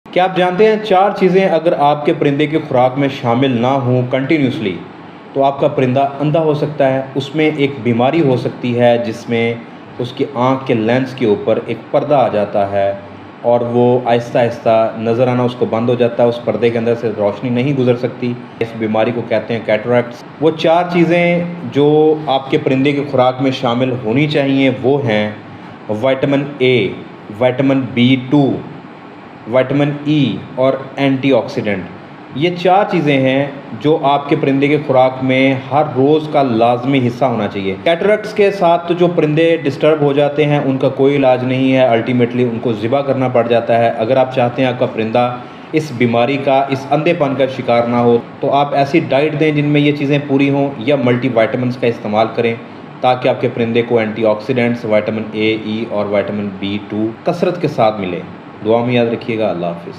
क्या आप जानते हैं 4 चीज़ें अगर आपके परिंदे की खुराक में शामिल ना हों कंटिन्यूसली तो आपका परिंदा अंधा हो सकता है। उसमें एक बीमारी हो सकती है जिसमें उसकी आँख के लेंस के ऊपर एक पर्दा आ जाता है और वो आहिस्ता-आहिस्ता नज़र आना उसको बंद हो जाता है, उस पर्दे के अंदर से रोशनी नहीं गुज़र सकती। इस बीमारी को कहते हैं कैटरैक्ट्स। वो 4 चीज़ें जो आपके परिंदे की खुराक में शामिल होनी चाहिए वो हैं vitamin A, vitamin बी2, vitamin E और एंटीऑक्सीडेंट। ये 4 चीज़ें हैं जो आपके परिंदे की खुराक में हर रोज़ का लाज़मी हिस्सा होना चाहिए। कैटरैक्ट्स के साथ तो जो परिंदे डिस्टर्ब हो जाते हैं उनका कोई इलाज नहीं है, अल्टीमेटली उनको ज़िबा करना पड़ जाता है। अगर आप चाहते हैं आपका परिंदा इस बीमारी का, इस अंधेपन का शिकार ना हो तो आप ऐसी डाइट दें जिनमें ये चीज़ें पूरी हों या मल्टीविटामिन्स का इस्तेमाल करें ताकि आपके परिंदे को एंटीऑक्सीडेंट्स, विटामिन ए, ई और विटामिन बी2 कसरत के साथ मिले। दुआ में याद रखिएगा। अल्लाह हाफ़िज़।